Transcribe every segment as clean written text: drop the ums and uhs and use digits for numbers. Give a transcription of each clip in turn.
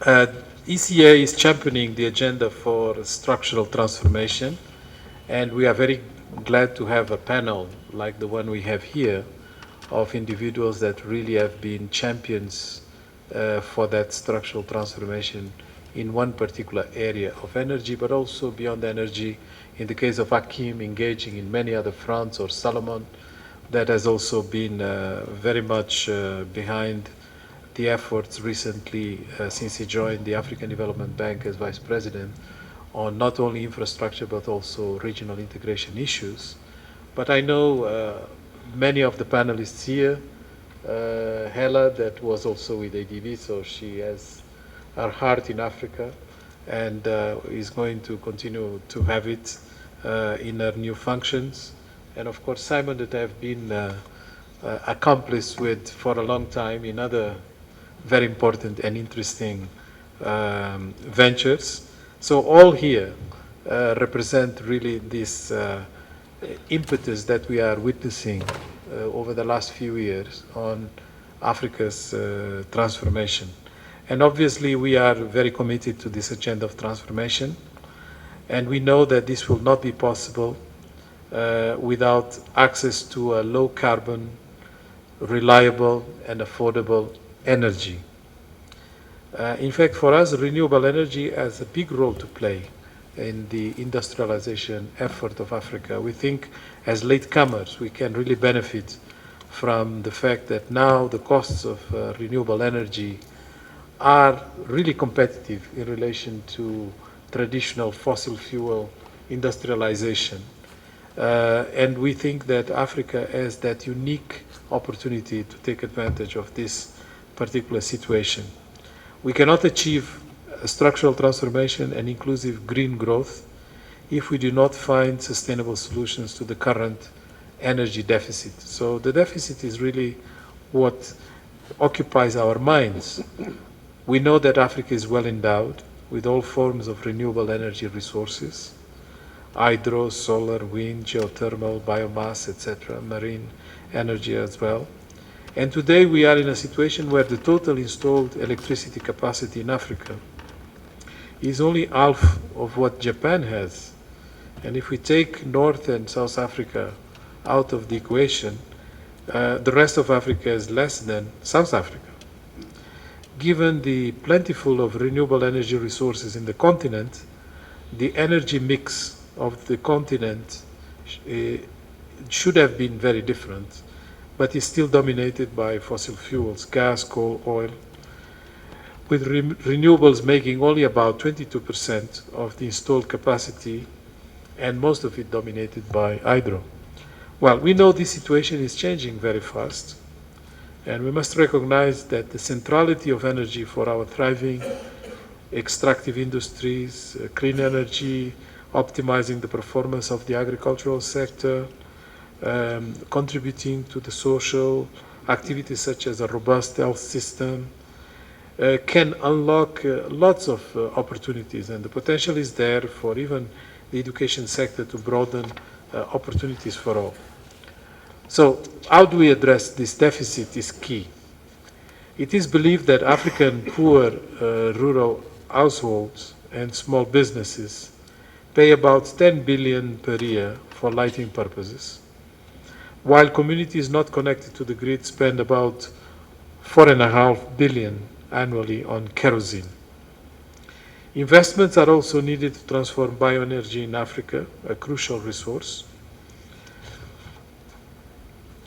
Uh, ECA is championing the agenda for structural transformation, and we are very glad to have a panel like the one we have here of individuals that really have been champions for that structural transformation in one particular area of energy, but also beyond energy. In the case of Hakim, engaging in many other fronts, or Solomon, that has also been very much behind the efforts recently since he joined the African Development Bank as vice president on not only infrastructure but also regional integration issues. But I know many of the panelists here, Hela, that was also with ADB, so she has her heart in Africa and is going to continue to have it in her new functions. And of course, Simon, that I've been accomplice with for a long time in other very important and interesting ventures. So all here represent really this impetus that we are witnessing over the last few years on Africa's transformation. And obviously we are very committed to this agenda of transformation, and we know that this will not be possible without access to a low carbon, reliable and affordable energy. In fact, for us, renewable energy has a big role to play in the industrialization effort of Africa. We think as latecomers, we can really benefit from the fact that now the costs of renewable energy are really competitive in relation to traditional fossil fuel industrialization. And we think that Africa has that unique opportunity to take advantage of this particular situation. We cannot achieve a structural transformation and inclusive green growth if we do not find sustainable solutions to the current energy deficit. So the deficit is really what occupies our minds. We know that Africa is well endowed with all forms of renewable energy resources: hydro, solar, wind, geothermal, biomass, etc., marine energy as well. And today we are in a situation where the total installed electricity capacity in Africa is only half of what Japan has. And if we take North and South Africa out of the equation, the rest of Africa is less than South Africa. Given the plentiful of renewable energy resources in the continent, the energy mix of the continent should have been very different, but is still dominated by fossil fuels, gas, coal, oil, with renewables making only about 22% of the installed capacity, and most of it dominated by hydro. Well, we know this situation is changing very fast, and we must recognize that the centrality of energy for our thriving extractive industries, clean energy, optimizing the performance of the agricultural sector, contributing to the social activities such as a robust health system, can unlock lots of opportunities, and the potential is there for even the education sector to broaden opportunities for all. So how do we address this deficit is key. It is believed that African poor rural households and small businesses pay about 10 billion per year for lighting purposes, while communities not connected to the grid spend about 4.5 billion annually on kerosene. Investments are also needed to transform bioenergy in Africa, a crucial resource.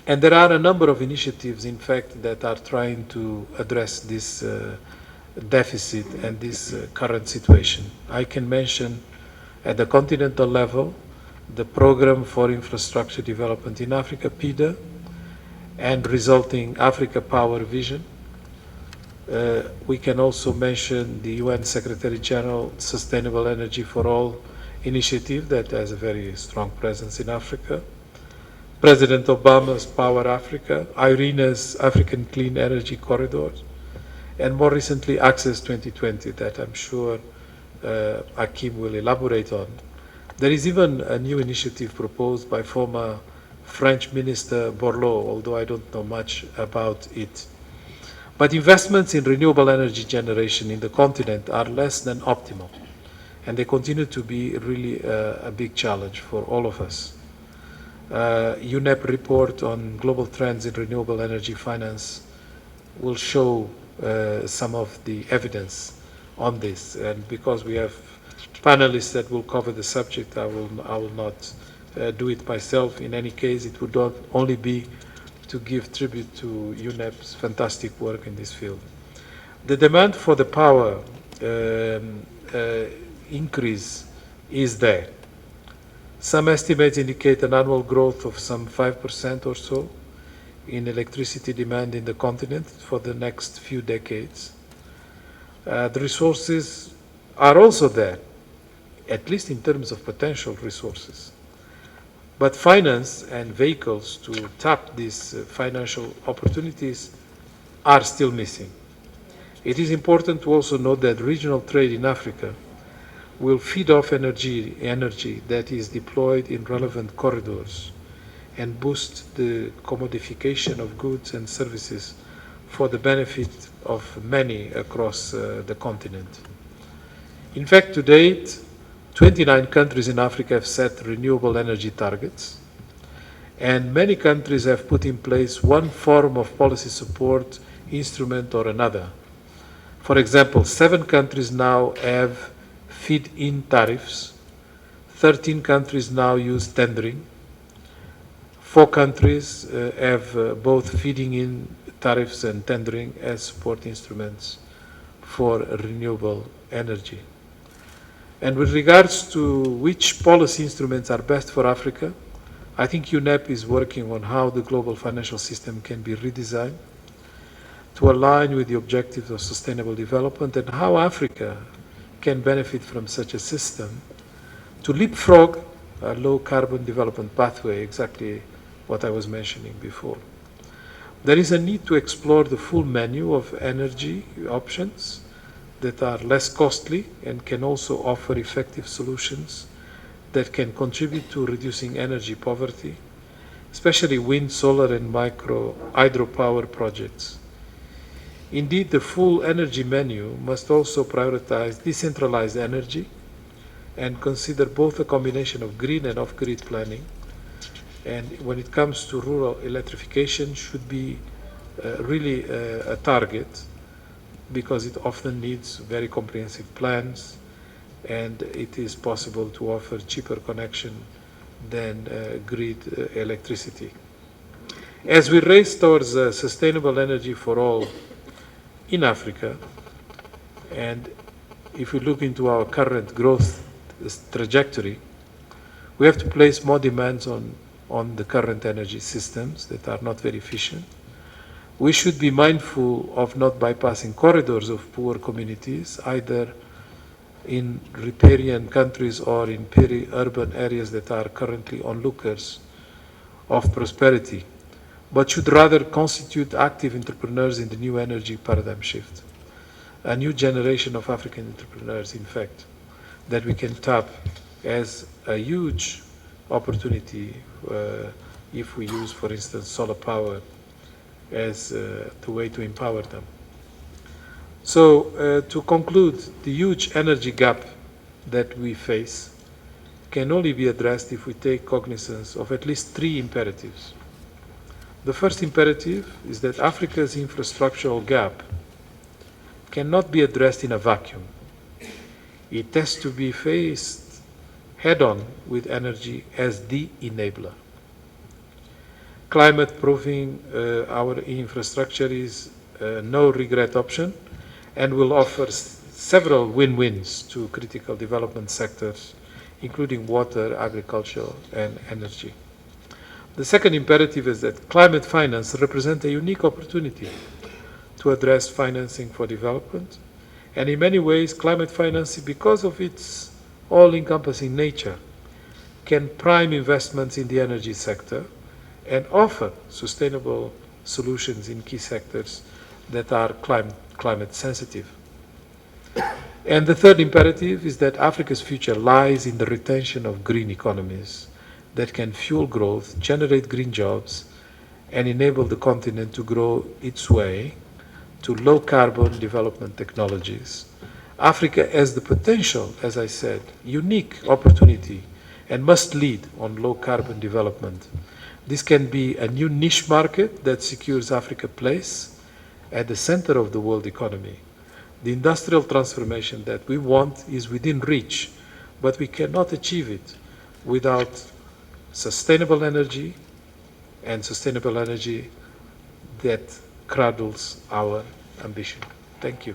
And there are a number of initiatives, in fact, that are trying to address this deficit and this current situation. I can mention at the continental level the Program for Infrastructure Development in Africa, PIDA, and resulting Africa Power Vision. We can also mention the UN Secretary General Sustainable Energy for All initiative that has a very strong presence in Africa. President Obama's Power Africa, IRENA's African Clean Energy Corridor, and more recently Access 2020 that I'm sure Hakim will elaborate on. There is even a new initiative proposed by former French Minister Borloo, although I don't know much about it. But investments in renewable energy generation in the continent are less than optimal, and they continue to be really a big challenge for all of us. UNEP report on global trends in renewable energy finance will show some of the evidence on this. And because we have panelists that will cover the subject, I will not do it myself. In any case, it would not only be to give tribute to UNEP's fantastic work in this field. The demand for the power increase is there. Some estimates indicate an annual growth of some 5% or so in electricity demand in the continent for the next few decades. The resources are also there, at least in terms of potential resources. But finance and vehicles to tap these financial opportunities are still missing. It is important to also note that regional trade in Africa will feed off energy that is deployed in relevant corridors and boost the commodification of goods and services for the benefit of many across the continent. In fact, to date, 29 countries in Africa have set renewable energy targets, and many countries have put in place one form of policy support instrument or another. For example, 7 countries now have feed-in tariffs, 13 countries now use tendering, 4 countries have both feeding in tariffs and tendering as support instruments for renewable energy. And with regards to which policy instruments are best for Africa, I think UNEP is working on how the global financial system can be redesigned to align with the objectives of sustainable development and how Africa can benefit from such a system to leapfrog a low carbon development pathway, exactly what I was mentioning before. There is a need to explore the full menu of energy options that are less costly and can also offer effective solutions that can contribute to reducing energy poverty, especially wind, solar, and micro hydropower projects. Indeed, the full energy menu must also prioritize decentralized energy and consider both a combination of green and off-grid planning. And when it comes to rural electrification, should be really a target, because it often needs very comprehensive plans, and it is possible to offer cheaper connection than grid electricity. As we race towards sustainable energy for all in Africa, and if we look into our current growth trajectory, we have to place more demands on the current energy systems that are not very efficient. We should be mindful of not bypassing corridors of poor communities, either in riparian countries or in peri-urban areas that are currently onlookers of prosperity, but should rather constitute active entrepreneurs in the new energy paradigm shift. A new generation of African entrepreneurs, in fact, that we can tap as a huge opportunity if we use, for instance, solar power as the way to empower them. So to conclude, the huge energy gap that we face can only be addressed if we take cognizance of at least 3 imperatives. The first imperative is that Africa's infrastructural gap cannot be addressed in a vacuum. It has to be faced head-on with energy as the enabler. Climate-proofing our infrastructure is a no-regret option and will offer several win-wins to critical development sectors, including water, agriculture, and energy. The second imperative is that climate finance represents a unique opportunity to address financing for development, and in many ways, climate finance, because of its all-encompassing nature, can prime investments in the energy sector and offer sustainable solutions in key sectors that are climate sensitive. And the third imperative is that Africa's future lies in the retention of green economies that can fuel growth, generate green jobs, and enable the continent to grow its way to low carbon development technologies. Africa has the potential, as I said, unique opportunity, and must lead on low carbon development. This can be a new niche market that secures Africa's place at the center of the world economy. The industrial transformation that we want is within reach, but we cannot achieve it without sustainable energy, and sustainable energy that cradles our ambition. Thank you.